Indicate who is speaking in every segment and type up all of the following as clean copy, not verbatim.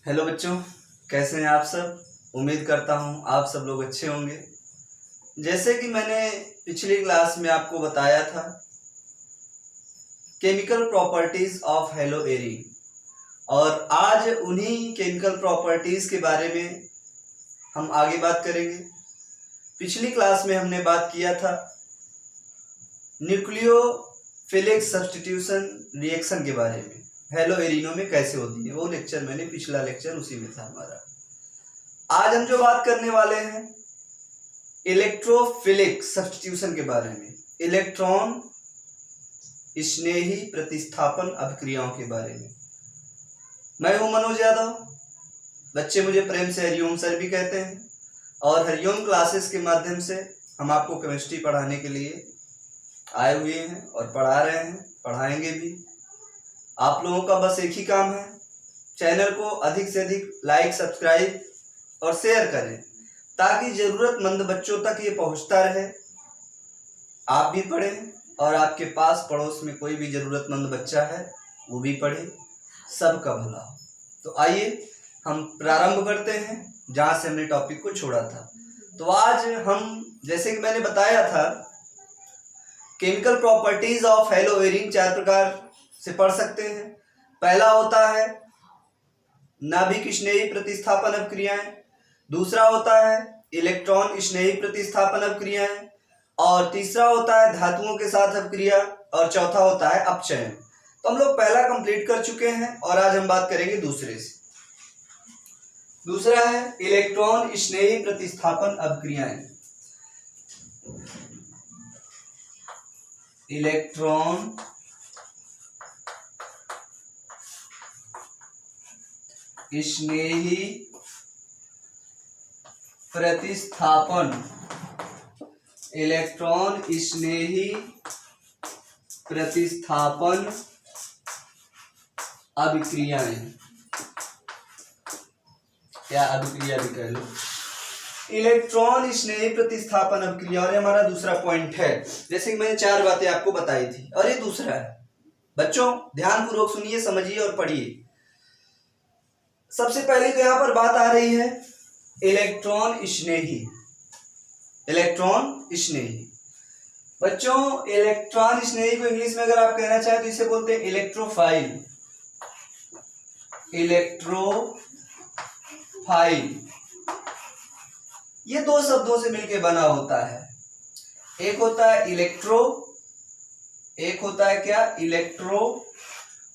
Speaker 1: Hello बच्चों, कैसे हैं आप सब। उम्मीद करता हूं आप सब लोग अच्छे होंगे। जैसे कि मैंने पिछली क्लास में आपको बताया था, केमिकल प्रॉपर्टीज ऑफ हेलोएरीन, और आज उन्हीं केमिकल प्रॉपर्टीज के बारे में हम आगे बात करेंगे। पिछली क्लास में हमने बात किया था न्यूक्लियोफिलिक सब्स्टिट्यूशन रिएक्शन के बारे में, हेलोएरीनों में कैसे होती है। वो लेक्चर मैंने पिछला लेक्चर उसी में था हमारा। आज हम जो बात करने वाले हैं इलेक्ट्रोफिलिक सब्स्टिट्यूशन के बारे में, इलेक्ट्रॉन स्नेही प्रतिस्थापन अभिक्रियाओं के बारे में। मैं हूं मनोज यादव, बच्चे मुझे प्रेम से हरिओम सर भी कहते हैं, और हरिओम क्लासेस के माध्यम से हम आपको केमिस्ट्री पढ़ाने के लिए आए हुए हैं और पढ़ा रहे हैं, पढ़ाएंगे भी। आप लोगों का बस एक ही काम है, चैनल को अधिक से अधिक लाइक, सब्सक्राइब और शेयर करें, ताकि जरूरतमंद बच्चों तक ये पहुंचता रहे। आप भी पढ़ें और आपके पास पड़ोस में कोई भी जरूरतमंद बच्चा है वो भी पढ़े, सबका भला हो। तो आइए हम प्रारंभ करते हैं जहां से हमने टॉपिक को छोड़ा था। तो आज हम, जैसे कि मैंने बताया था, केमिकल प्रॉपर्टीज ऑफ हेलोएरीन 4 प्रकार से पढ़ सकते हैं। पहला होता है नाभिक स्नेही प्रतिस्थापन अभिक्रियाएं, दूसरा होता है इलेक्ट्रॉन स्नेही प्रतिस्थापन अभिक्रियाएं, और तीसरा होता है धातुओं के साथ अभिक्रिया, और चौथा होता है अपचयन। तो हम लोग पहला कंप्लीट कर चुके हैं और आज हम बात करेंगे दूसरे से। दूसरा है इलेक्ट्रॉन स्नेही प्रतिस्थापन अभिक्रियाएं। इलेक्ट्रॉन स्नेही प्रतिस्थापन, इलेक्ट्रॉन स्नेही प्रतिस्थापन अभिक्रियाएं, या अभिक्रिया भी कह लो। इलेक्ट्रॉन स्नेही प्रतिस्थापन अभिक्रिया, और हमारा दूसरा पॉइंट है। जैसे कि मैंने 4 बातें आपको बताई थी और ये दूसरा है। बच्चों ध्यानपूर्वक सुनिए, समझिए और पढ़िए। सबसे पहले तो यहां पर बात आ रही है इलेक्ट्रॉन स्नेही। इलेक्ट्रॉन स्नेही बच्चों, इलेक्ट्रॉन स्नेही को इंग्लिश में अगर आप कहना चाहें तो इसे बोलते हैं इलेक्ट्रोफाइल। इलेक्ट्रोफाइल ये 2 शब्दों से मिलकर बना होता है। एक होता है इलेक्ट्रो, एक होता है क्या, इलेक्ट्रो,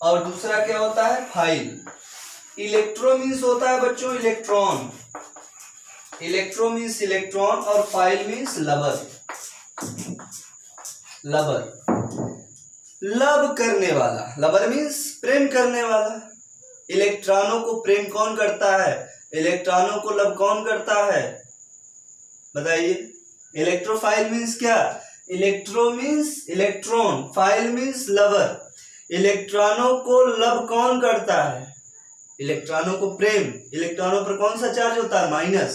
Speaker 1: और दूसरा क्या होता है, फाइल। इलेक्ट्रो मीन्स होता है बच्चों इलेक्ट्रॉन, इलेक्ट्रो मीन्स इलेक्ट्रॉन, और file means lover. Lover, love करने वाला, लवर मीन्स प्रेम करने वाला। इलेक्ट्रॉनों को प्रेम कौन करता है, इलेक्ट्रॉनों को लव कौन करता है, बताइए। इलेक्ट्रोफाइल मीन्स क्या, electro means electron, file means lover. इलेक्ट्रॉनों को लव कौन करता है, इलेक्ट्रॉनों को प्रेम। इलेक्ट्रॉनों पर कौन सा चार्ज होता है, माइनस,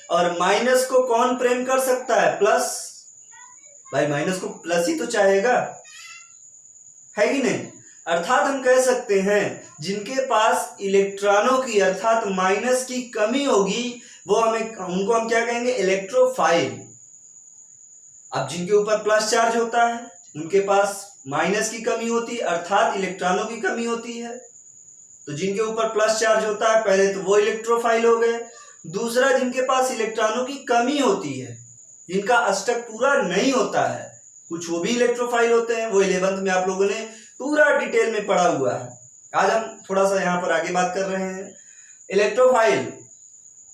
Speaker 1: और माइनस को कौन प्रेम कर सकता है, प्लस। भाई माइनस को प्लस ही तो चाहेगा, है कि नहीं। अर्थात हम कह सकते हैं जिनके पास इलेक्ट्रॉनों की अर्थात माइनस की कमी होगी वो उनको हम क्या कहेंगे, इलेक्ट्रोफाइल। अब जिनके ऊपर प्लस चार्ज होता है उनके पास माइनस की कमी होती है, अर्थात इलेक्ट्रॉनों की कमी होती है। तो जिनके ऊपर प्लस चार्ज होता है पहले तो वो इलेक्ट्रोफाइल हो गए। दूसरा, जिनके पास इलेक्ट्रॉनों की कमी होती है, जिनका अष्टक पूरा नहीं होता है, कुछ वो भी इलेक्ट्रोफाइल होते हैं। वो 11th में आप लोगों ने पूरा डिटेल में पढ़ा हुआ है। आज हम थोड़ा सा यहाँ पर आगे बात कर रहे हैं। इलेक्ट्रोफाइल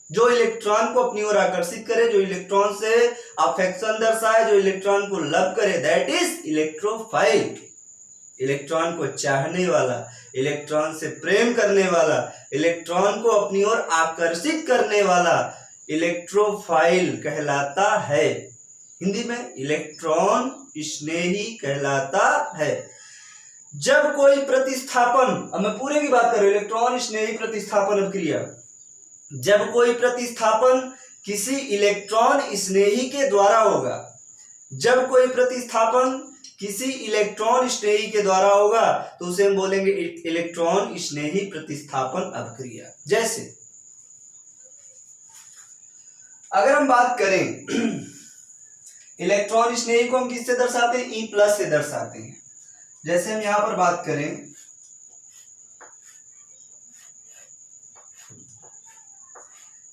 Speaker 1: जो इलेक्ट्रॉन को अपनी ओर आकर्षित करे, जो इलेक्ट्रॉन से अफेक्शन दर्शाए, जो इलेक्ट्रॉन को लव करे, दैट इज इलेक्ट्रोफाइल। इलेक्ट्रॉन को चाहने वाला, इलेक्ट्रॉन से प्रेम करने वाला, इलेक्ट्रॉन को अपनी ओर आकर्षित करने वाला इलेक्ट्रोफाइल कहलाता है। हिंदी में इलेक्ट्रॉन स्नेही कहलाता है। जब कोई प्रतिस्थापन, अब मैं पूरे की बात कर रहा हूं, इलेक्ट्रॉन स्नेही प्रतिस्थापन अभिक्रिया, जब कोई प्रतिस्थापन किसी इलेक्ट्रॉन स्नेही के द्वारा होगा, जब कोई प्रतिस्थापन किसी इलेक्ट्रॉन स्नेही के द्वारा होगा तो उसे हम बोलेंगे इलेक्ट्रॉन स्नेही प्रतिस्थापन अभिक्रिया। जैसे अगर हम बात करें इलेक्ट्रॉन स्नेही को हम किससे दर्शाते हैं, E+ से दर्शाते हैं। जैसे हम यहां पर बात करें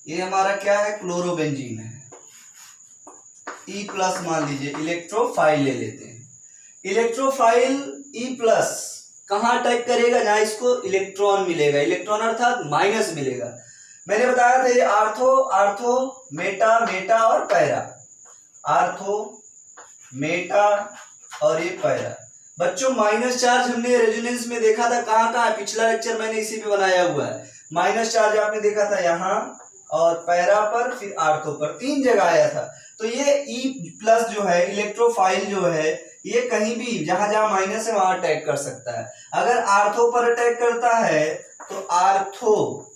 Speaker 1: ये हमारा क्या है, क्लोरोबेंजीन है, E+ मान लीजिए, इलेक्ट्रोफाइल ले लेते हैं। इलेक्ट्रोफाइल E+ कहां अटैक करेगा, जहां इसको इलेक्ट्रॉन मिलेगा, इलेक्ट्रॉन अर्थात माइनस मिलेगा। मैंने बताया था ये आर्थो, आर्थो, मेटा, मेटा और पैरा, आर्थो, मेटा और ये पैरा। बच्चों माइनस चार्ज हमने रेजोनेंस में देखा था, कहां कहां, पिछला लेक्चर मैंने इसी पे बनाया हुआ है। माइनस चार्ज आपने देखा था यहाँ और पैरा पर, फिर आर्थो पर, 3 जगह आया था। तो ये E+ जो है, इलेक्ट्रोफाइल जो है, ये कहीं भी जहां जहां माइनस है वहां अटैक कर सकता है। अगर आर्थो पर अटैक करता है तो आर्थो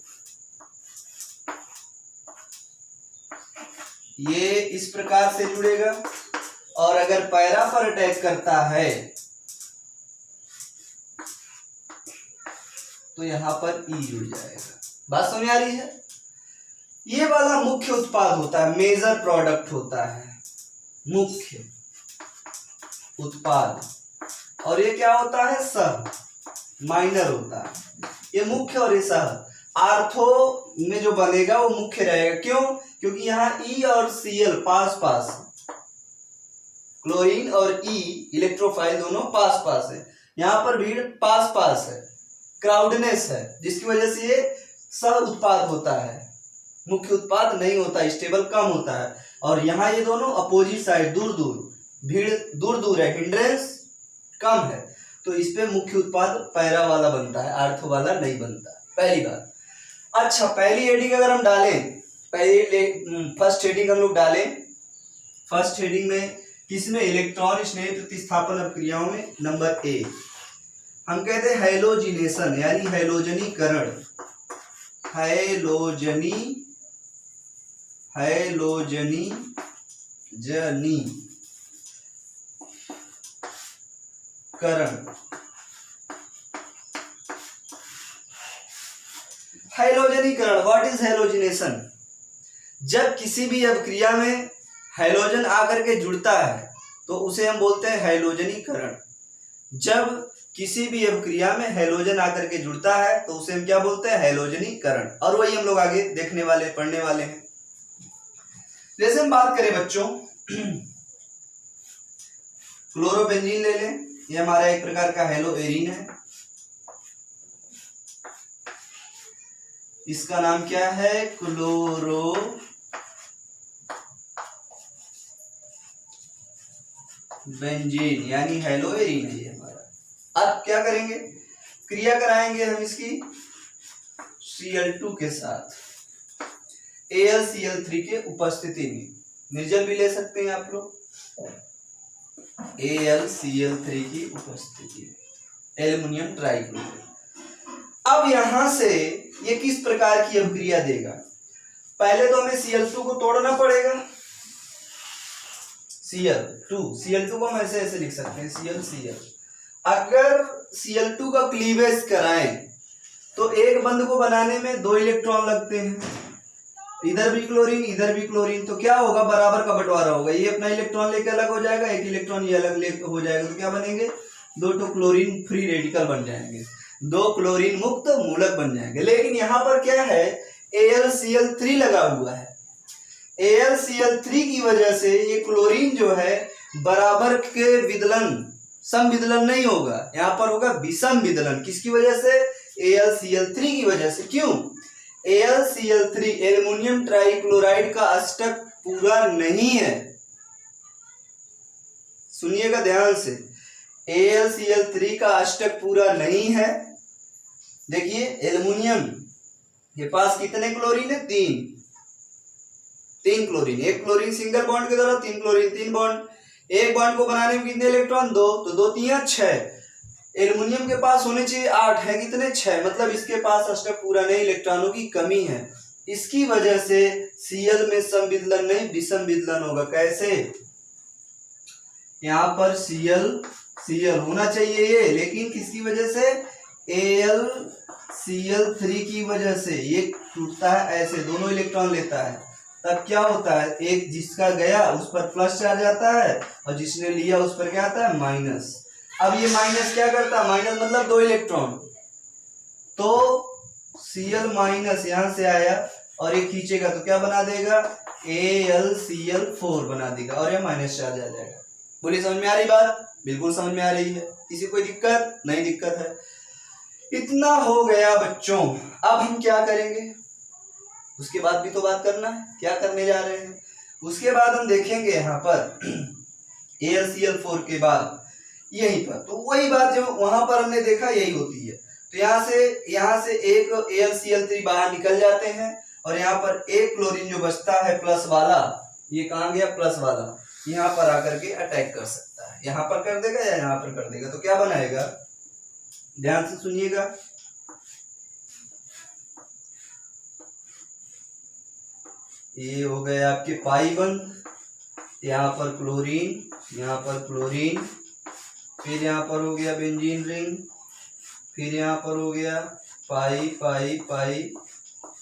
Speaker 1: ये इस प्रकार से जुड़ेगा, और अगर पैरा पर अटैक करता है तो यहां पर E जुड़ जाएगा। बात समझ आ रही है? ये वाला मुख्य उत्पाद होता है, मेजर प्रोडक्ट होता है, मुख्य उत्पाद। और ये क्या होता है, सह, माइनर होता है। ये मुख्य और ये सह। आर्थो में जो बनेगा वो मुख्य रहेगा। क्यों? क्योंकि यहाँ E और Cl पास पास, क्लोरीन और E इलेक्ट्रोफाइल दोनों पास पास है, यहाँ पर भीड़ पास पास है, क्राउडनेस है, जिसकी वजह से ये सह उत्पाद होता है, मुख्य उत्पाद नहीं होता, स्टेबल कम होता है। और यहाँ ये दोनों अपोजिट साइड, दूर दूर, भीड़ दूर दूर है, हिंड्रेंस कम है, तो इस पे मुख्य उत्पाद पैरा वाला बनता है, आर्थो वाला नहीं बनता। पहली बात। अच्छा, पहली हेडिंग अगर हम डालें, फर्स्ट हेडिंग हम लोग डालें, फर्स्ट हेडिंग में किसमें, इलेक्ट्रॉन स्नेह प्रतिस्थापन अभिक्रियाओं में, नंबर ए हम कहते हैं हैलोजिनेशन, यानी हैलोजनीकरण, हैलोजनीकरण। What is halogenation? जब किसी भी अभिक्रिया में हैलोजन आकर के जुड़ता है तो उसे हम बोलते हैं हैलोजनीकरण। जब किसी भी अभिक्रिया में हैलोजन आकर के जुड़ता है तो उसे हम क्या बोलते हैं, हैलोजनीकरण। और वही हम लोग आगे देखने वाले, पढ़ने वाले हैं। जैसे हम बात करें बच्चों, क्लोरोबेंजीन ले लें, ये हमारा एक प्रकार का हैलोएरीन है। इसका नाम क्या है, क्लोरोबेंजीन, यानी हैलोएरीन है ये हमारा। अब क्या करेंगे, क्रिया कराएंगे हम इसकी Cl2 के साथ, AlCl3 के उपस्थिति में। निर्जल भी ले सकते हैं आप लोग, AlCl3 की उपस्थिति में, एल्युमिनियम ट्राइक्लोराइड। अब यहां से ये किस प्रकार की अभिक्रिया देगा, पहले तो हमें Cl2 को तोड़ना पड़ेगा, Cl2 को हम ऐसे लिख सकते हैं, Cl। अगर Cl2 का क्लीवेज कराएं तो एक बंध को बनाने में 2 इलेक्ट्रॉन लगते हैं, इधर भी क्लोरीन इधर भी क्लोरीन, तो क्या होगा, बराबर का बंटवारा होगा, ये अपना इलेक्ट्रॉन लेके अलग हो जाएगा, एक इलेक्ट्रॉन ये अलग लेके हो जाएगा, तो क्या बनेंगे, 2 क्लोरीन फ्री रेडिकल बन जाएंगे, 2 क्लोरीन मुक्त मूलक बन जाएंगे। लेकिन यहाँ पर क्या है, AlCl3 लगा हुआ है। AlCl3 की वजह से ये क्लोरीन जो है बराबर के विदलन, सम विदलन नहीं होगा, यहाँ पर होगा विषम विदलन। किसकी वजह से, AlCl3 की वजह से। क्यों, AlCl3 एल्युमिनियम ट्राइक्लोराइड का अष्टक पूरा नहीं है, सुनिएगा ध्यान से, AlCl3 का अष्टक पूरा नहीं है। देखिए एल्युमिनियम के पास कितने क्लोरीन है, 3 क्लोरीन, एक क्लोरीन सिंगल बॉन्ड के द्वारा 3 क्लोरीन, 3 बॉन्ड, एक बॉन्ड को बनाने में कितने इलेक्ट्रॉन, 2, तो 2 3 6। एल्युमिनियम के पास होने चाहिए 8, है कितने, 6, मतलब इसके पास अष्टक पूरा नहीं, इलेक्ट्रॉनों की कमी है। इसकी वजह से Cl में समविदलन नहीं विषम विदलन होगा। कैसे, यहाँ पर Cl Cl होना चाहिए ये, लेकिन किसकी वजह से, AlCl3 की वजह से ये टूटता है ऐसे, दोनों इलेक्ट्रॉन लेता है। तब क्या होता है, एक जिसका गया उस पर प्लस चार्ज आता है और जिसने लिया उस पर क्या आता है, माइनस। अब ये माइनस क्या करता है, माइनस मतलब 2 इलेक्ट्रॉन, तो Cl माइनस यहां से आया और ये खींचेगा तो क्या बना देगा, AlCl4 बना देगा और ये माइनस चार्ज आ जाएगा। बोलिए समझ में आ रही बात, बिल्कुल समझ में आ रही है, किसी कोई दिक्कत नहीं, दिक्कत है। इतना हो गया बच्चों। अब हम क्या करेंगे, उसके बाद भी तो बात करना है, क्या करने जा रहे हैं। उसके बाद हम देखेंगे यहाँ पर AlCl4 के बाद यहीं पर, तो वही बात जो वहां पर हमने देखा यही होती है। तो यहाँ से एक AlCl3 बाहर निकल जाते हैं और यहाँ पर एक क्लोरीन जो बचता है प्लस वाला, ये कहाँ गया, प्लस वाला, यहाँ पर आकर के अटैक कर सकता है। यहाँ पर कर देगा या यहाँ पर कर देगा, तो क्या बनाएगा, ध्यान से सुनिएगा। ये हो गए आपके पाई बंद, यहाँ पर क्लोरीन, यहाँ पर क्लोरीन, फिर यहाँ पर हो गया बेंजीन रिंग, फिर यहाँ पर हो गया पाई पाई पाई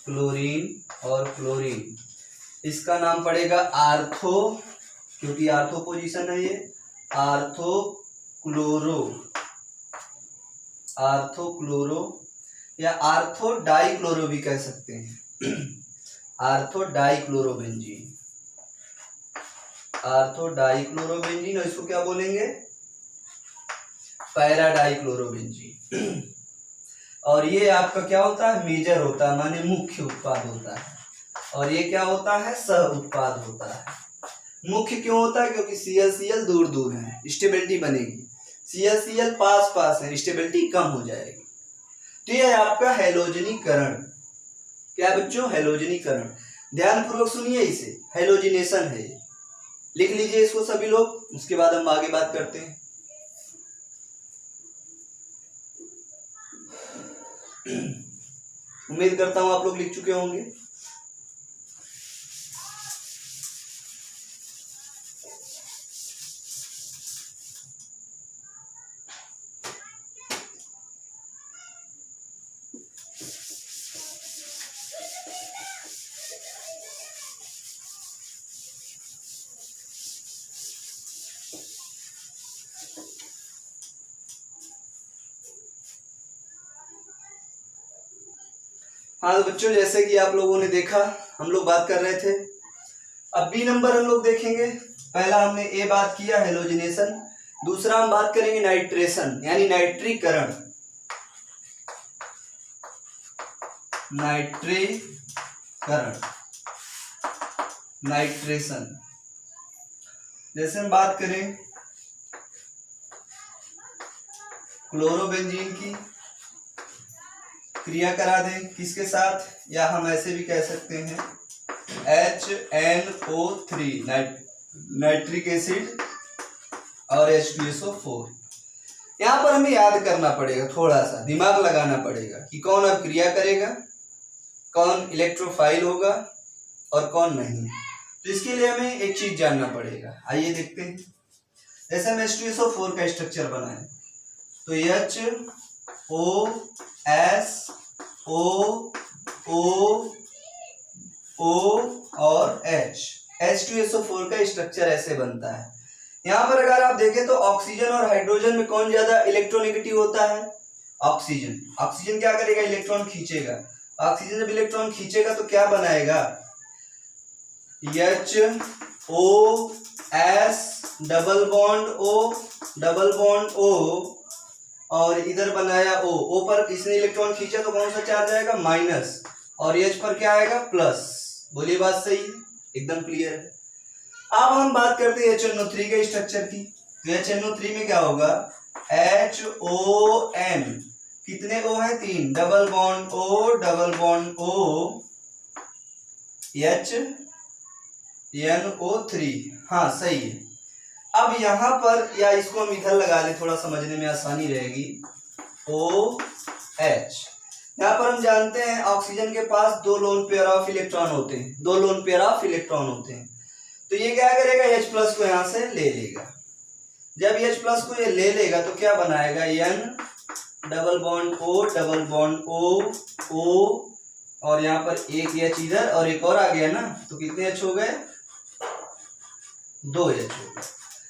Speaker 1: क्लोरीन और क्लोरीन। इसका नाम पड़ेगा आर्थो, क्योंकि आर्थो पोजीशन है ये, आर्थो क्लोरो या आर्थो डाई क्लोरो भी कह सकते हैं। Ortho di chlorobenzene, ortho di chlorobenzene, और इसको क्या बोलेंगे, पैरा डाई क्लोरोबेंजीन। और ये आपका क्या होता है, मेजर होता है, माने मुख्य उत्पाद होता है, और ये क्या होता है, सह उत्पाद होता है। मुख्य क्यों होता है, क्योंकि ClCl दूर दूर है, स्टेबिलिटी बनेगी, ClCl पास पास है, स्टेबिलिटी कम हो जाएगी। तो ये आपका हैलोजनीकरण, क्या बच्चों, हैलोजनीकरण। ध्यानपूर्वक सुनिए इसे, हैलोजिनेशन है, लिख लीजिए इसको सभी लोग, उसके बाद हम आगे बात करते हैं। उम्मीद करता हूं आप लोग लिख चुके होंगे। हाँ तो बच्चों, जैसे कि आप लोगों ने देखा, हम लोग बात कर रहे थे। अब बी नंबर हम लोग देखेंगे। पहला हमने ए बात किया, हेलोजिनेशन। दूसरा हम बात करेंगे नाइट्रेशन, यानी नाइट्रीकरण, नाइट्रीकरण, नाइट्रेशन। जैसे हम बात करें क्लोरोबेंजीन की, क्रिया करा दें किसके साथ, या हम ऐसे भी कह सकते हैं HNO3, नाइट्रिक एसिड और H2SO4। यहां पर हमें याद करना पड़ेगा, थोड़ा सा दिमाग लगाना पड़ेगा कि कौन अब क्रिया करेगा, कौन इलेक्ट्रोफाइल होगा और कौन नहीं। तो इसके लिए हमें एक चीज जानना पड़ेगा, आइए देखते हैं। जैसे हम H2SO4 का स्ट्रक्चर बनाए तो HOSO और H2SO4 का स्ट्रक्चर ऐसे बनता है। यहाँ पर अगर आप देखें तो ऑक्सीजन और हाइड्रोजन में कौन ज्यादा इलेक्ट्रोनेगेटिव होता है, ऑक्सीजन। ऑक्सीजन क्या करेगा, इलेक्ट्रॉन खींचेगा। ऑक्सीजन जब इलेक्ट्रॉन खींचेगा तो क्या बनाएगा, HOS डबल बॉन्ड O और इधर बनाया O पर इसने इलेक्ट्रॉन खींचा तो कौन सा चार्ज आएगा, माइनस, और H पर क्या आएगा, प्लस। बोलिए बात सही है, एकदम क्लियर है। अब हम बात करते हैं HNO3 के स्ट्रक्चर की। तो HNO3 में क्या होगा, HON, कितने O है, 3, डबल बॉन्ड O HNO3, हाँ सही है। अब यहां पर, या इसको हम इधर लगा लें, थोड़ा समझने में आसानी रहेगी, OH। यहाँ पर हम जानते हैं ऑक्सीजन के पास 2 लोन पेयर ऑफ इलेक्ट्रॉन होते हैं, 2 लोन पेयर ऑफ इलेक्ट्रॉन होते हैं। तो ये क्या करेगा, H प्लस को यहां से ले लेगा। जब H प्लस को ये ले लेगा तो क्या बनाएगा, N डबल बॉन्ड O और यहाँ पर एक H इधर और एक और आ गया ना, तो कितने H हो गए, 2 H हो गए।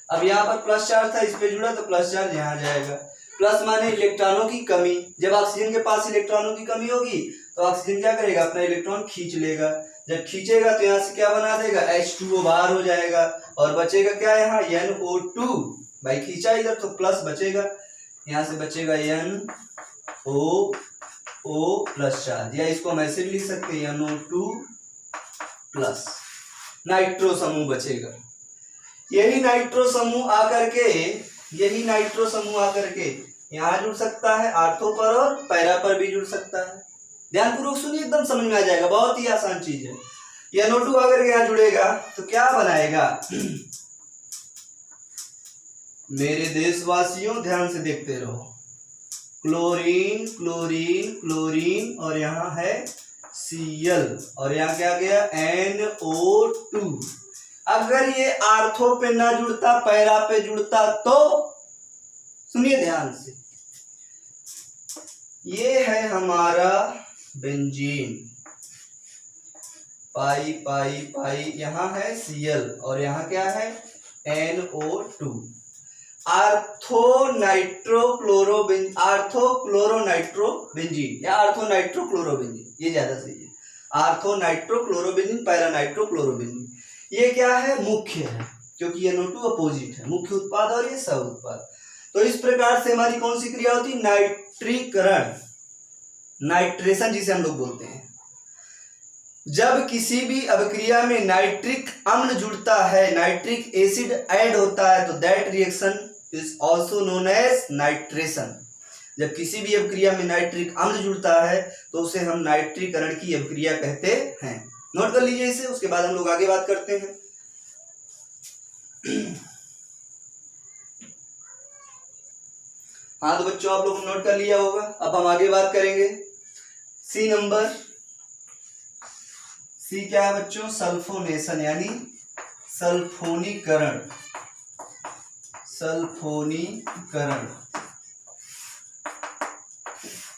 Speaker 1: अब यहाँ पर प्लस चार्ज था, इस पे जुड़ा तो प्लस चार्ज यहाँ जाएगा। प्लस माने इलेक्ट्रॉनों की कमी, जब ऑक्सीजन के पास इलेक्ट्रॉनों की कमी होगी तो ऑक्सीजन क्या करेगा, अपना इलेक्ट्रॉन खींच लेगा। जब खींचेगा तो यहाँ से क्या बना देगा, H2O बाहर हो जाएगा और बचेगा क्या यहाँ, NO2। भाई खींचा इधर तो प्लस बचेगा, यहाँ से बचेगा NO प्लस चार्ज, या इसको हम ऐसे भी लिख सकते हैं NO2 प्लस, नाइट्रो समूह बचेगा। यही नाइट्रो समूह आकर के यहाँ जुड़ सकता है, आर्थो पर और पैरा पर भी जुड़ सकता है। ध्यानपूर्वक सुनिए, एकदम समझ में आ जाएगा, बहुत ही आसान चीज है। ये NO2 आकर के यहाँ जुड़ेगा तो क्या बनाएगा, मेरे देशवासियों ध्यान से देखते रहो, क्लोरीन क्लोरीन क्लोरीन और यहाँ है Cl और यहाँ क्या गया, NO2। अगर ये आर्थो पे ना जुड़ता, पैरा पे जुड़ता तो, सुनिए ध्यान से, ये है हमारा बेंजीन, पाई पाई पाई, यहाँ है Cl और यहाँ क्या है NO2। आर्थो क्लोरोनाइट्रोबेंजीन या आर्थो नाइट्रोक्लोरोबेंजीन, ये ज्यादा सही है, आर्थो नाइट्रोक्लोरोबेंजीन, पैरा नाइट्रोक्लोरोबेंजीन। ये क्या है, मुख्य है, क्योंकि NO2 अपोजिट है, मुख्य उत्पाद और ये सह उत्पाद। तो इस प्रकार से हमारी कौन सी क्रिया होती है, नाइट्रीकरण, नाइट्रेशन जिसे हम लोग बोलते हैं। जब किसी भी अभिक्रिया में नाइट्रिक अम्ल जुड़ता है, नाइट्रिक एसिड ऐड होता है, तो that reaction is also known as nitration. जब किसी भी अभिक्रिया में नाइट्रिक अम्ल जुड़ता है तो उसे हम नाइट्रीकरण की अभिक्रिया कहते हैं। नोट कर लीजिए इसे, उसके बाद हम लोग आगे बात करते हैं। हाँ तो बच्चों आप लोग नोट कर लिया होगा, अब हम आगे बात करेंगे। सी नंबर, सी क्या है बच्चों, सल्फोनेशन यानी सल्फोनीकरण, सल्फोनीकरण,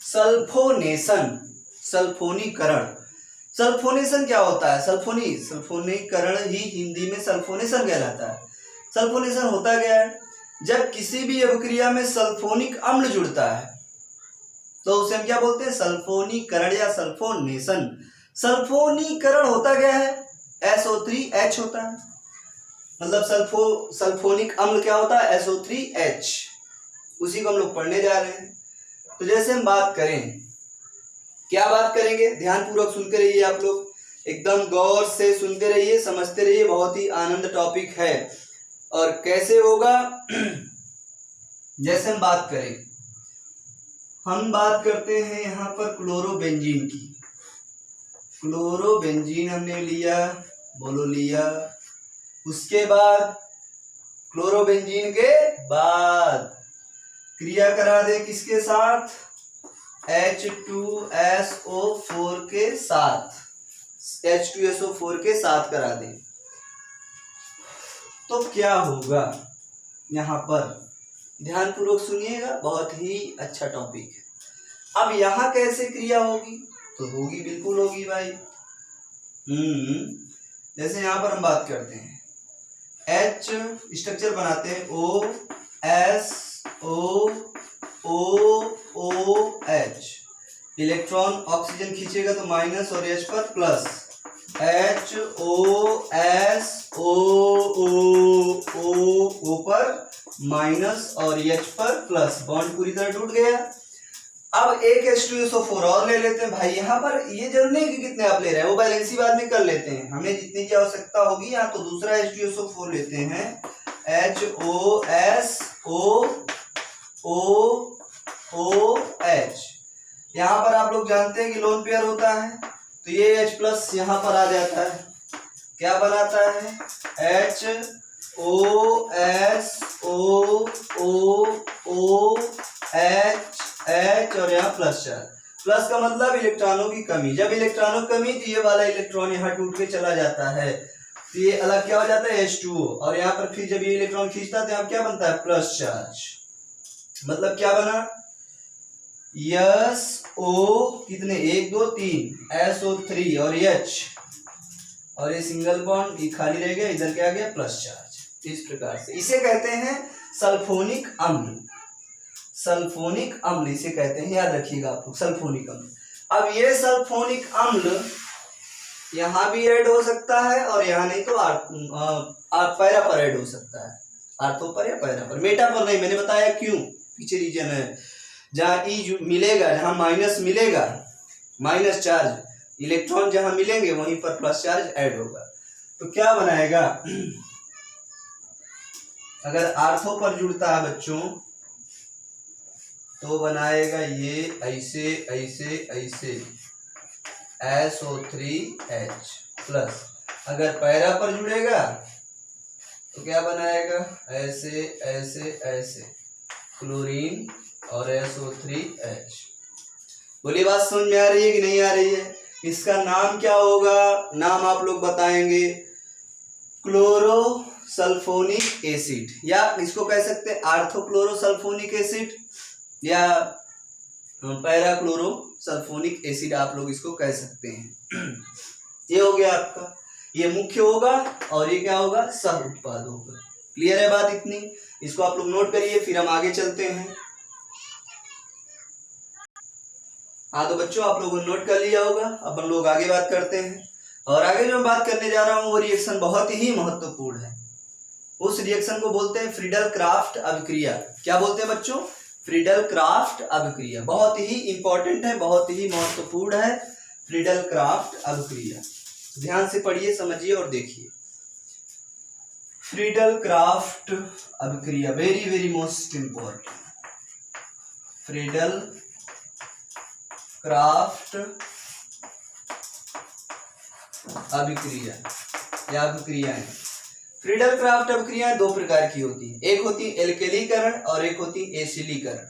Speaker 1: सल्फोनेशन, सल्फोनीकरण। सल्फोनेशन क्या होता है, सल्फोनीकरण ही हिंदी में सल्फोनेशन कहलाता है। सल्फोनेशन होता क्या है, जब किसी भी अभिक्रिया में सल्फोनिक अम्ल जुड़ता है तो उसे हम क्या बोलते हैं, सल्फोनीकरण या सल्फोनेशन। सल्फोनीकरण होता क्या है, SO3H होता है, मतलब सल्फोनिक अम्ल क्या होता है, SO3H, उसी को हम लोग पढ़ने जा रहे हैं। तो जैसे हम बात करें, क्या बात करेंगे, ध्यान पूर्वक सुनते रहिए आप लोग, एकदम गौर से सुनते रहिए, समझते रहिए, बहुत ही आनंद टॉपिक है। और कैसे होगा, जैसे हम बात करें, हम बात करते हैं यहाँ पर क्लोरोबेंजीन की। क्लोरोबेंजीन हमने लिया, बोलो लिया, उसके बाद क्लोरोबेंजीन के बाद क्रिया करा दे किसके साथ, H2SO4 के साथ, H2SO4 के साथ करा दे तो क्या होगा, यहाँ पर ध्यान पूर्वक सुनिएगा, बहुत ही अच्छा टॉपिक है। अब यहाँ कैसे क्रिया होगी, तो होगी, बिल्कुल होगी भाई। जैसे यहाँ पर हम बात करते हैं, H स्ट्रक्चर बनाते हैं, OSOOOH, इलेक्ट्रॉन ऑक्सीजन खींचेगा तो माइनस और H पर प्लस, HOSOO पर माइनस और H पर प्लस, बॉन्ड पूरी तरह टूट गया। अब एक H2SO4 और ले लेते हैं भाई, यहाँ पर ये जरूरी नहीं कि कितने आप ले रहे हैं, वो बैलेंसी बाद में कर लेते हैं, हमें जितने की आवश्यकता होगी यहाँ, तो दूसरा H2SO4 लेते हैं, HOSOOOH। यहाँ पर आप लोग जानते हैं कि लोन पेयर होता है, तो ये H प्लस यहाँ पर आ जाता है, क्या बनाता है, HOSOOOH और यहाँ प्लस चार्ज। प्लस का मतलब इलेक्ट्रॉनों की कमी, जब इलेक्ट्रॉनों की कमी तो ये वाला इलेक्ट्रॉन यहाँ टूट के चला जाता है, तो ये अलग क्या हो जाता है H2O, और यहाँ पर फिर जब ये इलेक्ट्रॉन खींचता है तो यहाँ क्या बनता है प्लस चार्ज। मतलब क्या बना SO कितने 1 2 3 SO3 और H, और ये सिंगल बॉन्ड ये खाली रह गया, इधर क्या आ गया प्लस चार्ज। इस प्रकार से इसे कहते हैं सल्फोनिक अम्ल। सल्फोनिक अम्ल इसे कहते हैं, याद रखिएगा आप लोग सल्फोनिक अम्ल। अब ये सल्फोनिक अम्ल यहाँ भी ऐड हो सकता है और यहाँ नहीं तो पैरा पर ऐड हो सकता है, आर्थो पर या पैरा पर, मेटा पर नहीं। मैंने बताया क्यों, पीछे रीजन है जहाँ ई मिलेगा, जहाँ माइनस मिलेगा माइनस चार्ज, इलेक्ट्रॉन जहां मिलेंगे वहीं पर प्लस चार्ज ऐड होगा। तो क्या बनाएगा, अगर आर्थो पर जुड़ता है बच्चों तो बनाएगा ये ऐसे ऐसे ऐसे SO3H प्लस। अगर पैरा पर जुड़ेगा तो क्या बनाएगा ऐसे ऐसे ऐसे क्लोरीन और SO3H। बोलिए बात समझ में आ रही है कि नहीं आ रही है? इसका नाम क्या होगा, नाम आप लोग बताएंगे क्लोरोसल्फोनिक एसिड, या इसको कह सकते हैं आर्थोक्लोरोसल्फोनिक एसिड या पैराक्लोरोसल्फोनिक एसिड, आप लोग इसको कह सकते हैं। ये हो गया आपका, ये मुख्य होगा और ये क्या होगा सह उत्पाद होगा। क्लियर है बात इतनी? इसको आप लोग नोट करिए, फिर हम आगे चलते हैं। हाँ तो बच्चों आप लोगों ने नोट कर लिया होगा, अब हम लोग आगे बात करते हैं। और आगे जो मैं बात करने जा रहा हूँ वो रिएक्शन बहुत ही महत्वपूर्ण है। उस रिएक्शन को बोलते हैं फ्रीडल क्राफ्ट अभिक्रिया। क्या बोलते हैं बच्चों? फ्रीडल क्राफ्ट अभिक्रिया। बहुत ही इंपॉर्टेंट है, बहुत ही महत्वपूर्ण है फ्रीडल क्राफ्ट अभिक्रिया। ध्यान से पढ़िए, समझिए और देखिए। फ्रीडल क्राफ्ट अभिक्रिया very very most important. Friedel craft अभिक्रिया या अभिक्रियाएं। फ्रीडल क्राफ्ट अभिक्रियाएं दो प्रकार की होती हैं, एक होती है एल्केलीकरण और एक होती है एसिलीकरण।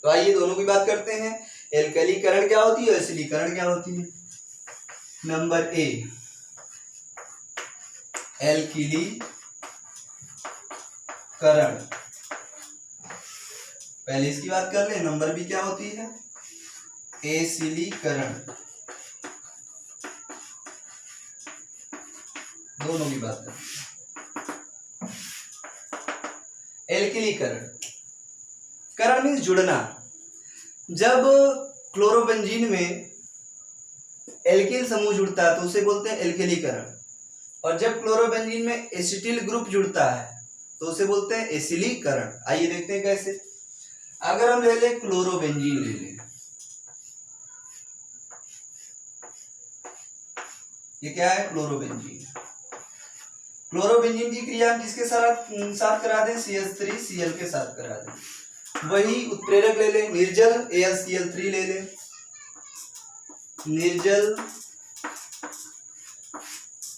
Speaker 1: तो आइए दोनों की बात करते हैं। एल्केलीकरण क्या होती है, एसिलीकरण क्या होती है? नंबर ए एल्कीलीकरण, पहले इसकी बात कर ले। नंबर बी क्या होती है? एसिलीकरण। दोनों की बात करें। एल्किलीकरण, करण मीन्स जुड़ना। जब क्लोरोबेंजीन में एल्किल समूह जुड़ता है तो उसे बोलते हैं एल्किलीकरण, और जब क्लोरोबेंजीन में एसिटिल ग्रुप जुड़ता है तो उसे बोलते हैं एसिलीकरण। आइए देखते हैं कैसे। अगर हम ले लें क्लोरोबेंजीन, ले लें, ये क्या है क्लोरोबेंजीन। क्लोरोबेंजीन की क्रिया हम किसके साथ करा दें? CH3Cl के साथ करा दें। वही उत्प्रेरक ले लें, निर्जल AlCl3 ले लें, निर्जल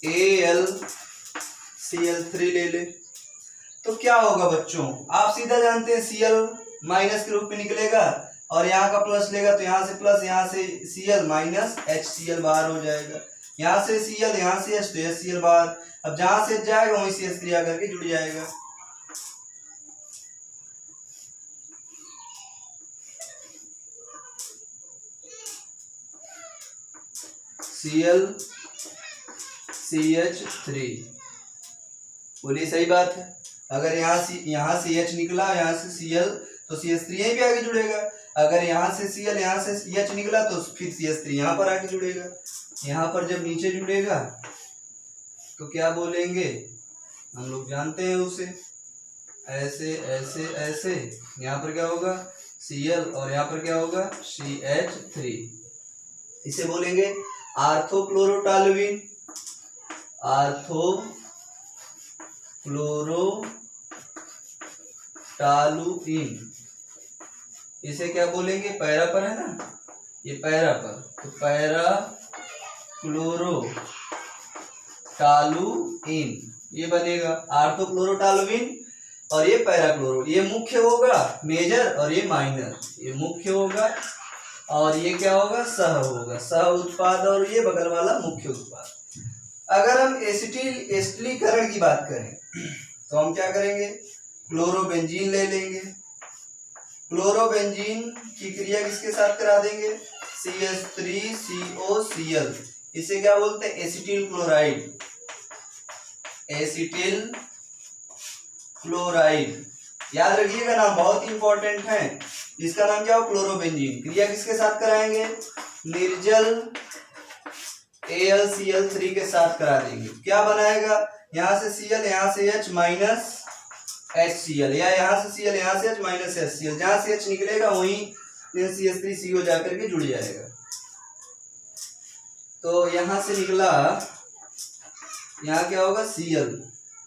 Speaker 1: AlCl3 ले लें। तो क्या होगा बच्चों, आप सीधा जानते हैं Cl माइनस के रूप में निकलेगा और यहाँ का प्लस लेगा तो यहाँ से प्लस, यहाँ से Cl माइनस HCl बाहर हो जाएगा, यहाँ से Cl, यहाँ से H तो HCl बाहर। अब जहां से जाएगा वहीं से H क्रिया करके जुड़ जाएगा। Cl CH3, बोलिए सही बात है। अगर यहाँ से H निकला, यहाँ से Cl तो CH3 यहीं पे आगे जुड़ेगा। अगर यहाँ से Cl, यहाँ से H निकला तो फिर CH3 यहाँ पर आके जुड़ेगा। यहाँ पर जब नीचे जुड़ेगा तो क्या बोलेंगे, हम लोग जानते हैं उसे, ऐसे ऐसे ऐसे। यहाँ पर क्या होगा Cl और यहाँ पर क्या होगा CH3। इसे बोलेंगे आर्थोक्लोरोटालुइन, आर्थोक्लोरोटालुइन। इसे क्या बोलेंगे, पैरा पर है ना, ये पैरा पर, तो पैरा क्लोरोटालुइन ये बनेगा आर्थोक्लोरोटालुइन, और ये पैराक्लोरो। ये मुख्य होगा मेजर और ये माइनर, ये मुख्य होगा और ये क्या होगा सह होगा, सह उत्पाद, और ये बगल वाला मुख्य उत्पाद। अगर हम एसिटिल एस्टिलीकरण की बात करें तो हम क्या करेंगे, क्लोरोबेंजीन ले लेंगे। क्लोरोबेंजीन की क्रिया किसके साथ करा देंगे, CH3COCl, इसे क्या बोलते हैं, एसिटिल क्लोराइड। एसिटिल क्लोराइड याद रखिएगा नाम बहुत इंपॉर्टेंट है। इसका नाम क्या हो, क्लोरोबेंजीन। क्रिया किसके साथ कराएंगे, निर्जल AlCl3 के साथ करा देंगे। क्या बनाएगा, यहां से Cl यहां से H माइनस HCl, या यहां से Cl यहां से H माइनस HCl, जहां से H निकलेगा वहीं CH3CO जाकर के जुड़ जाएगा। तो यहां से निकला, यहाँ क्या होगा Cl,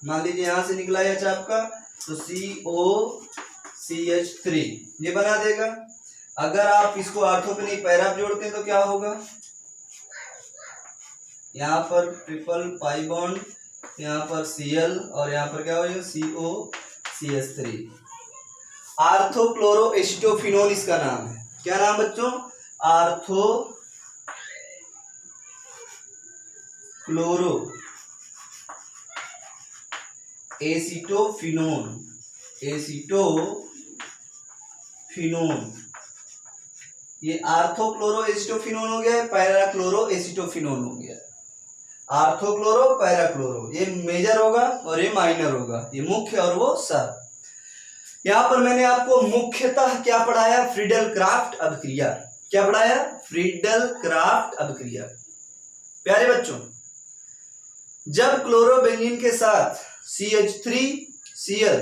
Speaker 1: मान लीजिए यहां से निकला H आपका, तो COCH3 ये बना देगा। अगर आप इसको ऑर्थोपेनिक पैरा जोड़ते हैं तो क्या होगा, यहाँ पर ट्रिपल पाई बॉन्ड, यहाँ पर Cl और यहाँ पर क्या हो जाएगा COCH3। आर्थोक्लोरो एसिटोफिनोन इसका नाम है। क्या नाम बच्चों, आर्थोक्लोरो एसिटोफिनोन। एसिटोफिनोन ये आर्थोक्लोरो एसिटोफिनोन हो गया, पैराक्लोरो एसिटोफिनोन हो गया। आर्थोक्लोरो पैराक्लोरो, ये मेजर होगा और ये माइनर होगा, ये मुख्य और वो सब। यहां पर मैंने आपको मुख्यतः क्या पढ़ाया, फ्रीडल क्राफ्ट अभिक्रिया। क्या पढ़ाया, फ्रीडल क्राफ्ट अभिक्रिया। प्यारे बच्चों, जब क्लोरोबेंजीन के साथ CH3Cl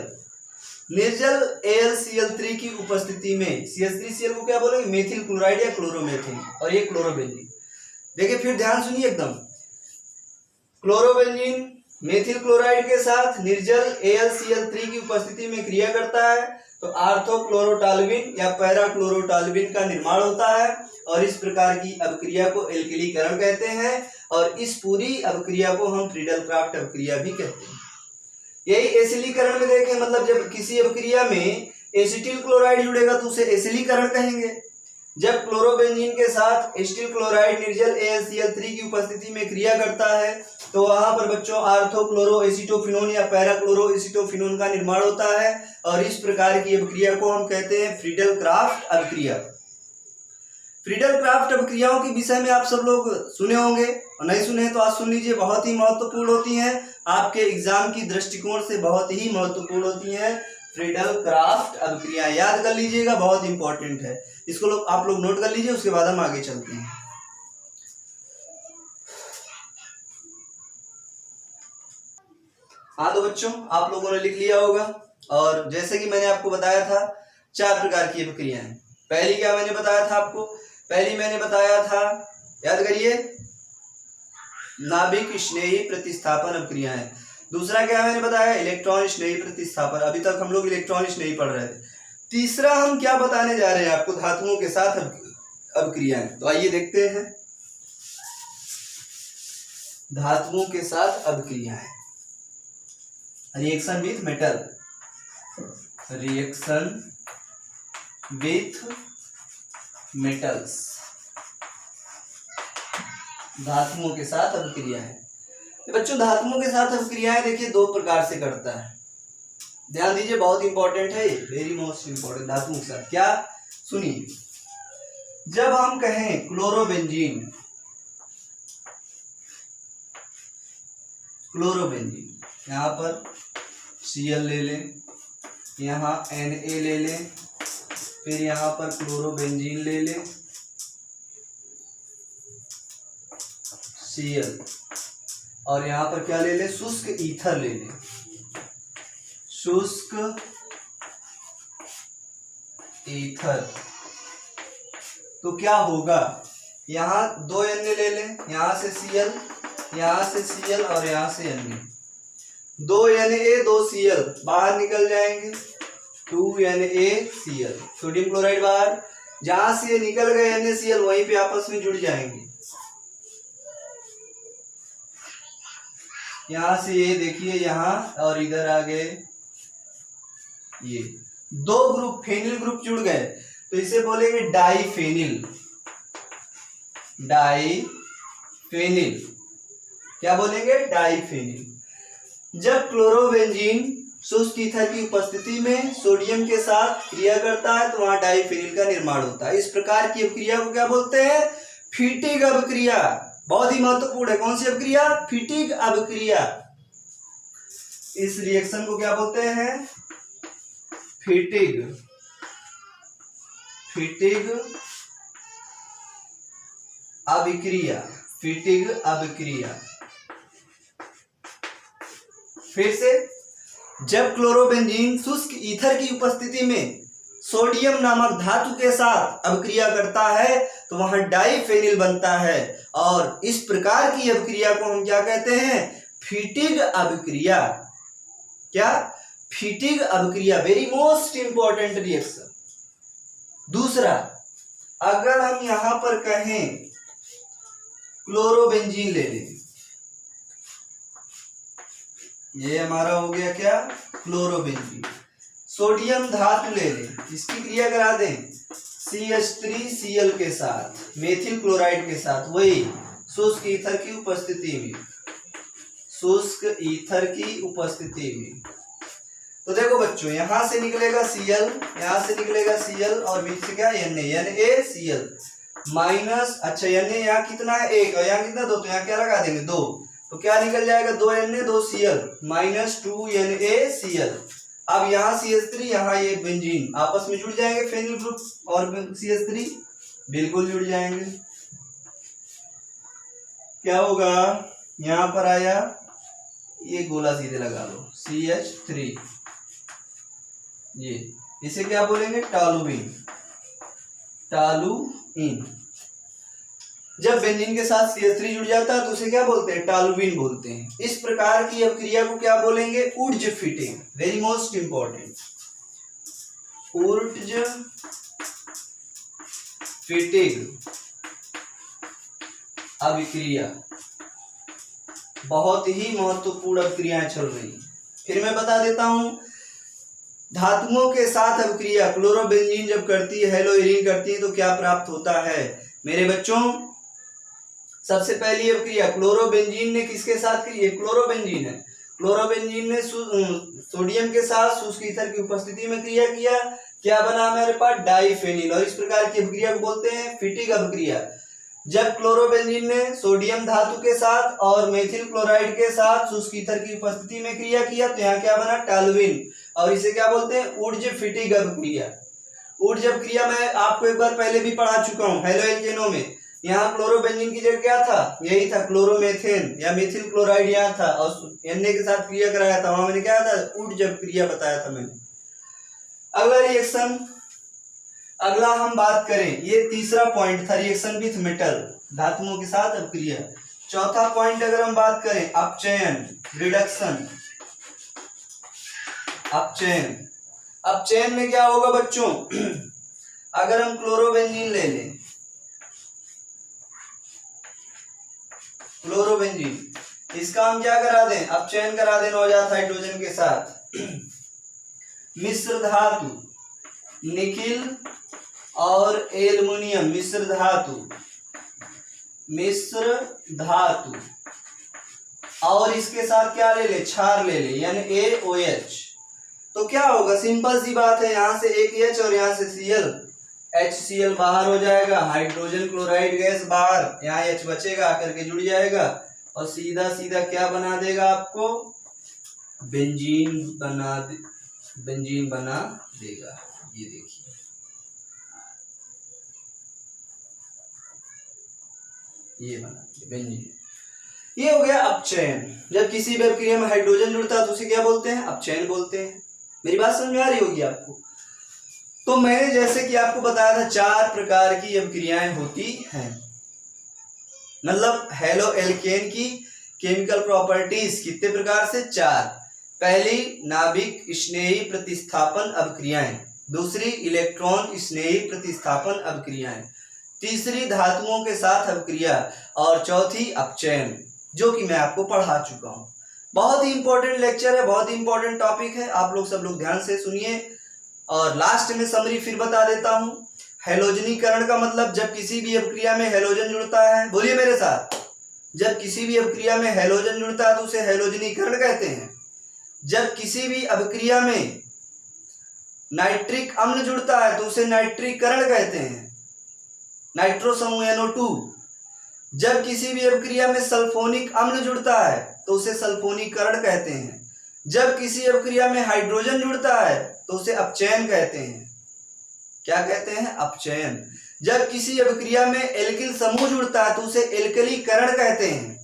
Speaker 1: निर्जल AlCl3 की उपस्थिति में, CH3Cl को क्या बोलेंगे, मेथिल क्लोराइड या क्लोरोमेथिल, और ये क्लोरोबेंजीन। देखिए फिर ध्यान सुनिए एकदम, क्लोरोबेंजीन मेथिल क्लोराइड के साथ निर्जल AlCl3 की उपस्थिति में क्रिया करता है तो आर्थोक्लोरोटाल्विन या पैराक्लोरोटाल्विन का निर्माण होता है, और इस प्रकार की अभिक्रिया को एल्किलीकरण कहते हैं, और इस पूरी अभिक्रिया को हम फ्रीडल क्राफ्ट अभिक्रिया भी कहते हैं। यही एसिलीकरण में देखें, मतलब जब किसी अभिक्रिया में एसिटिल क्लोराइड जुड़ेगा तो उसे एसिलीकरण कहेंगे। जब क्लोरोबेंजीन के साथ एसिटिल क्लोराइड निर्जल AlCl3 की उपस्थिति में क्रिया करता है तो वहां पर बच्चों आर्थोक्लोरो एसिटोफिनोन या पैराक्लोरो एसिटोफिनोन का निर्माण होता है, और इस प्रकार की अभिक्रिया को हम कहते हैं फ्रीडल क्राफ्ट अभिक्रिया। फ्रीडल क्राफ्ट अभिक्रियाओं के विषय में आप सब लोग सुने होंगे, और नहीं सुने तो आज सुन लीजिए, बहुत ही महत्वपूर्ण होती हैं, आपके एग्जाम की दृष्टिकोण से बहुत ही महत्वपूर्ण होती हैं फ्रीडल क्राफ्ट अभिक्रिया। याद कर लीजिएगा, बहुत इंपॉर्टेंट है, इसको आप लोग नोट कर लीजिए, उसके बाद हम आगे चलते हैं। हाँ तो बच्चों, आप लोगों ने लिख लिया होगा, और जैसे कि मैंने आपको बताया था 4 प्रकार की अभिक्रियाएं। पहली क्या मैंने बताया था आपको, पहली मैंने बताया था, याद करिए, नाभिक स्नेही प्रतिस्थापन अभिक्रियाएं। दूसरा क्या मैंने बताया, इलेक्ट्रॉन स्नेही प्रतिस्थापन। अभी तक हम लोग इलेक्ट्रॉन स्नेही पढ़ रहे थे। तीसरा हम क्या बताने जा रहे हैं आपको, धातुओं के साथ अभिक्रियाएं। तो आइए देखते हैं धातुओं के साथ अभिक्रियाएं। Reaction with metal, reaction with metals, धातुओं के साथ अभिक्रियाएं। बच्चों धातुओं के साथ अभिक्रियाएं देखिए 2 प्रकार से करता है, ध्यान दीजिए, बहुत इंपॉर्टेंट है, वेरी मोस्ट इंपॉर्टेंट। धातुओं के साथ क्या, सुनिए, जब हम कहें क्लोरोबेंजीन, क्लोरोबेंजीन यहाँ पर Cl ले लें, यहाँ Na ले लें, फिर यहाँ पर क्लोरोबेंजीन ले लें, Cl, और यहाँ पर क्या ले लें, शुष्क ईथर ले लें, शुष्क ईथर। तो क्या होगा, यहाँ 2 Na ले लें, यहाँ से Cl, यहाँ से Cl और यहाँ से Na, 2 Na 2 Cl बाहर निकल जाएंगे, 2 NaCl, सोडियम क्लोराइड बाहर, जहां से निकल गए NaCl वहीं पे आपस में जुड़ जाएंगे। यहां से ये देखिए, यहाँ और इधर आ गए, ये 2 ग्रुप फेनिल ग्रुप जुड़ गए, तो इसे बोलेंगे डाईफेनिल, डाईफेनिल। क्या बोलेंगे? डाइफेनिल। जब क्लोरोबेंजीन शुष्क ईथर की उपस्थिति में सोडियम के साथ क्रिया करता है तो वहां डाइफेनिल का निर्माण होता है। इस प्रकार की अभिक्रिया को क्या बोलते हैं? फीटिग अभिक्रिया। बहुत ही महत्वपूर्ण है। कौन सी अभिक्रिया? फीटिग अभिक्रिया। इस रिएक्शन को क्या बोलते हैं? फीटिग अभिक्रिया। फीटिग अभिक्रिया। फिर से, जब क्लोरोबेंजीन शुष्क ईथर की उपस्थिति में सोडियम नामक धातु के साथ अभिक्रिया करता है तो वहां डाइफेनिल बनता है और इस प्रकार की अभिक्रिया को हम क्या कहते हैं? फीटिग अभिक्रिया। क्या? फीटिग अभिक्रिया। Very most important reaction. दूसरा, अगर हम यहां पर कहें क्लोरोबेंजीन ले लें, ये हमारा हो गया क्या? क्लोरोबेंजीन। सोडियम धातु ले लें, इसकी क्रिया करा दें CH3Cl के साथ, मेथिल क्लोराइड के साथ, वही शुष्क ईथर की उपस्थिति में, शुष्क ईथर की उपस्थिति में। तो देखो बच्चों, यहां से निकलेगा Cl, यहां से निकलेगा Cl और बीच से क्या? NaCl माइनस, अच्छा Na यहाँ कितना है? 1 और यहाँ कितना? 2, तो यहाँ क्या लगा देंगे? 2, तो क्या निकल जाएगा? 2 Na 2 Cl माइनस 2 NaCl। अब यहाँ CH3, यहाँ ये बेंजीन आपस में जुड़ जाएंगे, फेनिल ग्रुप और CH3 बिल्कुल जुड़ जाएंगे। क्या होगा? यहाँ पर आया, ये गोला सीधे लगा लो, CH3, ये इसे क्या बोलेंगे? टॉलुइन। टॉलुइन। जब बेंजीन के साथ CH3 जुड़ जाता है तो उसे क्या बोलते हैं? टॉलुइन बोलते हैं। इस प्रकार की अभिक्रिया को क्या बोलेंगे? उर्ज फिटिंग। वेरी मोस्ट इंपॉर्टेंट, उर्ज फिटिंग अभिक्रिया। बहुत ही महत्वपूर्ण अभिक्रियाएं चल रही। फिर मैं बता देता हूं, धातुओं के साथ अभिक्रिया क्लोरोबेंजीन जब करती है, हेलोइरिन करती है, तो क्या प्राप्त होता है मेरे बच्चों? सबसे पहली अभिक्रिया क्लोरोबेंजीन ने किसके साथ की? क्लोरोबेंजीन है। क्लोरोबेंजीन ने सोडियम के साथ शुष्क ईथर की उपस्थिति में क्रिया किया। क्या बना हमारे पास? डाइफेनिल। और इस प्रकार की अभिक्रिया को बोलते हैं फीटिग अभिक्रिया। जब क्लोरोबेंजीन ने सोडियम धातु के साथ और मेथिल क्लोराइड के साथ शुष्क ईथर की उपस्थिति में क्रिया किया तो यहाँ क्या बना? टॉलुइन। और इसे क्या बोलते हैं? ऊर्ज फिटिग अभिक्रिया। ऊर्ज अभिक्रिया मैं आपको एक बार पहले भी पढ़ा चुका हूँ हेलो एल्केनों में। यहाँ क्लोरोबेंजीन की जगह क्या था? यही था क्लोरोमेथेन या मेथिल क्लोराइड यहाँ था और Na के साथ क्रिया कराया था, वहां मैंने क्या था? ऊर्ज अभिक्रिया बताया था मैंने। अगला रिएक्शन, अगला हम बात करें, ये तीसरा पॉइंट था रिएक्शन विथ मेटल, धातुओं के साथ अभिक्रिया। चौथा पॉइंट अगर हम बात करें अपचयन, रिडक्शन। अपचयन, अपचयन में क्या होगा बच्चों? अगर हम क्लोरोबेंजीन ले लें, क्लोरोबेंजीन, इसका हम क्या करा दें? अपचयन करा दें नवजात हाइड्रोजन के साथ। मिश्र धातु निकिल और एल्युमिनियम, मिश्र धातु और इसके साथ क्या ले ले? क्षार ले ले, यानी AOH। तो क्या होगा? सिंपल सी बात है, यहां से एक H और यहां से Cl, HCl बाहर हो जाएगा, हाइड्रोजन क्लोराइड गैस बाहर, यहाँ H बचेगा, आकर के जुड़ जाएगा और सीधा सीधा क्या बना देगा आपको? बेंजीन बना देगा। ये देखिए, ये बना बेंजीन। ये हो गया अपचयन। जब किसी भी अभिक्रिया में हाइड्रोजन जुड़ता है तो उसे क्या बोलते हैं? अपचयन बोलते हैं। मेरी बात समझ में आ रही होगी आपको। तो मैंने जैसे कि आपको बताया था 4 प्रकार की अभिक्रियाएं होती हैं, मतलब हेलो एल्केन की केमिकल प्रॉपर्टीज कितने प्रकार से? 4। पहली नाभिक स्नेही प्रतिस्थापन अभिक्रियाएं, दूसरी इलेक्ट्रॉन स्नेही प्रतिस्थापन अभिक्रियाएं, तीसरी धातुओं के साथ अभिक्रिया और चौथी अपचयन, जो कि मैं आपको पढ़ा चुका हूं। बहुत ही इंपॉर्टेंट लेक्चर है, बहुत ही इंपॉर्टेंट टॉपिक है, आप लोग सब लोग ध्यान से सुनिए। और लास्ट में समरी फिर बता देता हूं। हेलोजनीकरण का मतलब जब किसी भी अभिक्रिया में हेलोजन जुड़ता है, बोलिए मेरे साथ, जब किसी भी अभिक्रिया में हैलोजन जुड़ता है तो उसे हैलोजनीकरण कहते हैं। जब किसी भी अभिक्रिया में नाइट्रिक अम्ल जुड़ता है तो उसे नाइट्रीकरण कहते हैं, नाइट्रो समूह NO2। जब किसी भी अभिक्रिया में सल्फोनिक अम्ल जुड़ता है तो उसे सल्फोनीकरण कहते हैं। जब किसी अभिक्रिया में हाइड्रोजन जुड़ता है तो उसे अपचयन कहते हैं। क्या कहते हैं? अपचयन। जब किसी अभिक्रिया में एल्किल समूह जुड़ता है तो उसे एल्कलीकरण कहते हैं।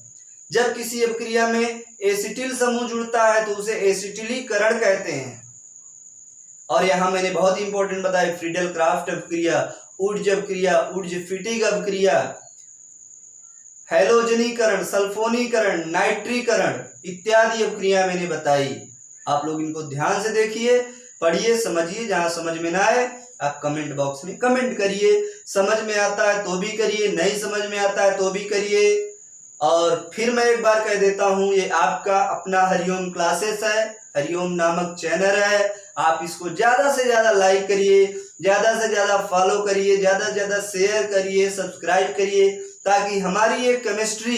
Speaker 1: जब किसी अभिक्रिया में एसिटिल समूह जुड़ता है तो उसे एसिटिलीकरण कहते हैं। और यहां मैंने बहुत इंपॉर्टेंट बताया, फ्रीडल क्राफ्ट अभिक्रिया, उर्ज अभिक्रिया, उर्ज फिटिग अभिक्रिया, हैलोजनीकरण, सल्फोनीकरण, नाइट्रीकरण इत्यादि अभिक्रिया मैंने बताई। आप लोग इनको ध्यान से देखिए, पढ़िए, समझिए। जहां समझ में ना आए आप कमेंट बॉक्स में कमेंट करिए। समझ में आता है तो भी करिए, नहीं समझ में आता है तो भी करिए। और फिर मैं एक बार कह देता हूं, ये आपका अपना हरिओम क्लासेस है, हरिओम नामक चैनल है। आप इसको ज्यादा से ज्यादा लाइक करिए, ज्यादा से ज्यादा फॉलो करिए, ज्यादा से ज्यादा शेयर करिए, सब्सक्राइब करिए, ताकि हमारी ये केमिस्ट्री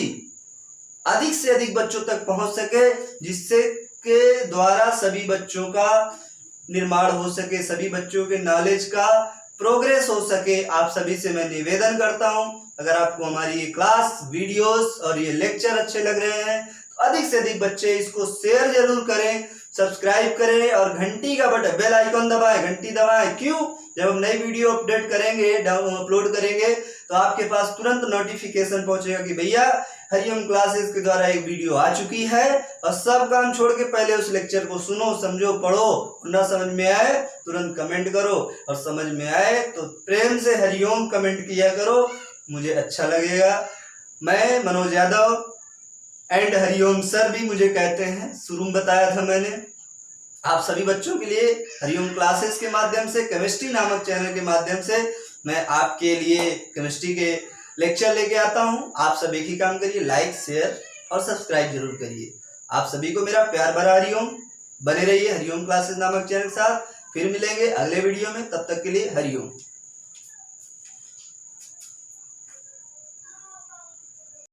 Speaker 1: अधिक से अधिक बच्चों तक पहुंच सके, जिससे के द्वारा सभी बच्चों का निर्माण हो सके, सभी बच्चों के नॉलेज का प्रोग्रेस हो सके। आप सभी से मैं निवेदन करता हूं, अगर आपको हमारी ये क्लास, वीडियोस और ये लेक्चर अच्छे लग रहे हैं तो अधिक से अधिक बच्चे इसको शेयर जरूर करें, सब्सक्राइब करें और घंटी का बटन, बेल आइकॉन दबाएं, घंटी दबाएं। क्यों? जब हम नई वीडियो अपडेट करेंगे, अपलोड करेंगे तो आपके पास तुरंत नोटिफिकेशन पहुंचेगा कि भैया हरिओम क्लासेस के द्वारा एक वीडियो आ चुकी है। और सब काम छोड़ के पहले उस लेक्चर को सुनो, समझो, पढ़ो। ना समझ में आए तुरंत कमेंट करो, और समझ में आए तो प्रेम से हरिओम कमेंट किया करो, मुझे अच्छा लगेगा। मैं मनोज यादव एंड हरिओम सर भी मुझे कहते हैं, शुरू में बताया था मैंने। आप सभी बच्चों के लिए हरिओम क्लासेस के माध्यम से, केमिस्ट्री नामक चैनल के माध्यम से मैं आपके लिए केमिस्ट्री के लेक्चर लेके आता हूं। आप सब एक ही काम करिए, लाइक, शेयर और सब्सक्राइब जरूर करिए। आप सभी को मेरा प्यार भरा हरिओम। बने रहिए हरिओम क्लासेस नामक चैनल के साथ। फिर मिलेंगे अगले वीडियो में, तब तक के लिए हरिओम।